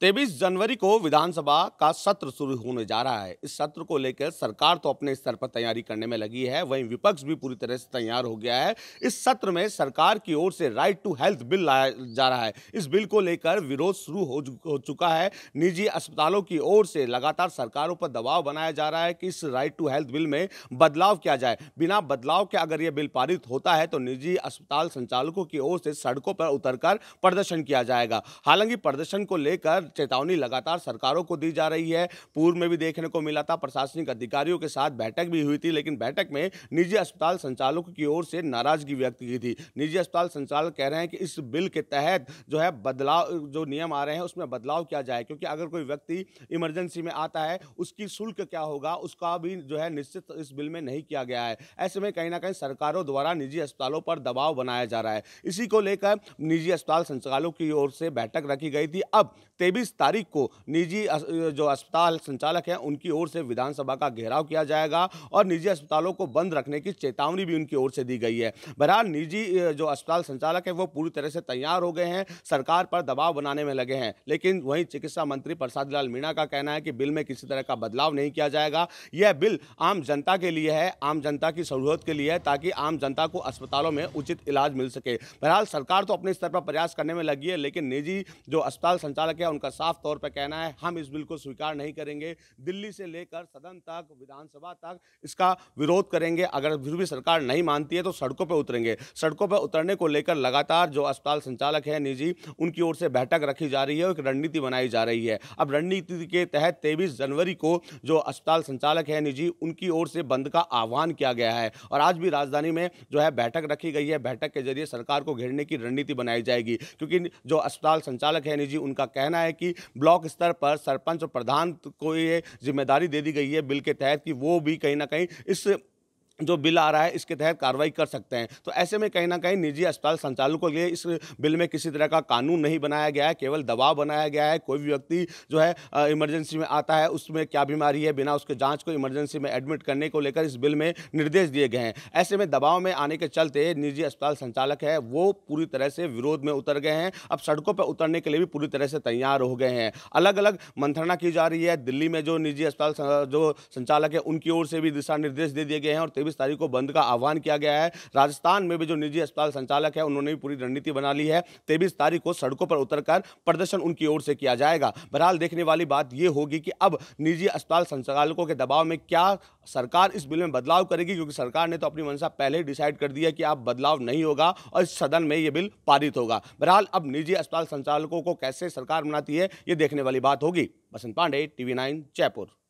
23 जनवरी को विधानसभा का सत्र शुरू होने जा रहा है। इस सत्र को लेकर सरकार तो अपने स्तर पर तैयारी करने में लगी है, वहीं विपक्ष भी पूरी तरह से तैयार हो गया है। इस सत्र में सरकार की ओर से राइट टू हेल्थ बिल लाया जा रहा है। इस बिल को लेकर विरोध शुरू हो चुका है। निजी अस्पतालों की ओर से लगातार सरकारों पर दबाव बनाया जा रहा है कि इस राइट टू हेल्थ बिल में बदलाव किया जाए। बिना बदलाव के अगर यह बिल पारित होता है तो निजी अस्पताल संचालकों की ओर से सड़कों पर उतरकर प्रदर्शन किया जाएगा। हालांकि प्रदर्शन को लेकर चेतावनी लगातार सरकारों को दी जा रही है। पूर्व में भी देखने को मिला था, प्रशासनिक अधिकारियों के साथ बैठक भी हुई थी, लेकिन बैठक में निजी अस्पताल संचालकों की ओर से नाराजगी व्यक्त की थी। निजी अस्पताल संचालक कह रहे हैं कि इस बिल के तहत जो है बदलाव, जो नियम आ रहे हैं उसमें बदलाव किया जाए, क्योंकि अगर कोई व्यक्ति इमरजेंसी में आता है उसकी शुल्क क्या होगा उसका भी जो है निश्चित इस बिल में नहीं किया गया है। ऐसे में कहीं ना कहीं सरकारों द्वारा निजी अस्पतालों पर दबाव बनाया जा रहा है। इसी को लेकर निजी अस्पताल संचालकों की ओर से बैठक रखी गई थी। अब 23 तारीख को निजी जो अस्पताल संचालक हैं उनकी ओर से विधानसभा का घेराव किया जाएगा और निजी अस्पतालों को बंद रखने की चेतावनी भी उनकी ओर से दी गई है। बहरहाल निजी जो अस्पताल संचालक है वो पूरी तरह से तैयार हो गए हैं, सरकार पर दबाव बनाने में लगे हैं। लेकिन वहीं चिकित्सा मंत्री प्रसाद लाल मीणा का कहना है कि बिल में किसी तरह का बदलाव नहीं किया जाएगा। यह बिल आम जनता के लिए है, आम जनता की सहूलियत के लिए है, ताकि आम जनता को अस्पतालों में उचित इलाज मिल सके। बहरहाल सरकार तो अपने स्तर पर प्रयास करने में लगी है, लेकिन निजी जो अस्पताल संचालक है उनका साफ तौर पर कहना है हम इस बिल को स्वीकार नहीं करेंगे। दिल्ली से लेकर सदन तक, विधानसभा तक इसका विरोध करेंगे। अगर फिर भी सरकार नहीं मानती है तो सड़कों पर उतरेंगे। सड़कों पर उतरने को लेकर लगातार जो अस्पताल संचालक है निजी, उनकी ओर से बैठक रखी जा रही है और एक रणनीति बनाई जा रही है। अब रणनीति के तहत 23 जनवरी को जो अस्पताल संचालक है निजी, उनकी ओर से बंद का आह्वान किया गया है और आज भी राजधानी में जो है बैठक रखी गई है। बैठक के जरिए सरकार को घेरने की रणनीति बनाई जाएगी, क्योंकि जो अस्पताल संचालक है निजी, उनका कहना है कि ब्लॉक स्तर पर सरपंच और प्रधान को ये जिम्मेदारी दे दी गई है बिल के तहत कि वो भी कहीं ना कहीं इस जो बिल आ रहा है इसके तहत कार्रवाई कर सकते हैं। तो ऐसे में कहीं ना कहीं निजी अस्पताल संचालकों के लिए इस बिल में किसी तरह का कानून नहीं बनाया गया है, केवल दबाव बनाया गया है। कोई भी व्यक्ति जो है इमरजेंसी में आता है, उसमें क्या बीमारी है, बिना उसके जांच को इमरजेंसी में एडमिट करने को लेकर इस बिल में निर्देश दिए गए हैं। ऐसे में दबाव में आने के चलते निजी अस्पताल संचालक है वो पूरी तरह से विरोध में उतर गए हैं। अब सड़कों पर उतरने के लिए भी पूरी तरह से तैयार हो गए हैं। अलग अलग मंत्रणा की जा रही है। दिल्ली में जो निजी अस्पताल जो संचालक है उनकी ओर से भी दिशा निर्देश दे दिए गए हैं और 23 तारीख को बंद का आह्वान किया गया है। राजस्थान में भी जो निजी अस्पताल संचालक है उन्होंने भी पूरी रणनीति बना ली है। 23 तारीख को सड़कों पर उतरकर प्रदर्शन उनकी ओर से किया जाएगा। बहरहाल देखने वाली बात यह होगी कि अब निजी अस्पताल संचालकों के दबाव में क्या सरकार इस बिल में बदलाव करेगी, क्योंकि सरकार ने तो अपनी मंशा पहले ही डिसाइड कर दी है कि अब बदलाव नहीं होगा और इस सदन में यह बिल पारित होगा। बहरहाल अब निजी अस्पताल संचालकों को कैसे सरकार बनाती है, यह देखने वाली बात होगी। बसंत पांडे, TV9 जयपुर।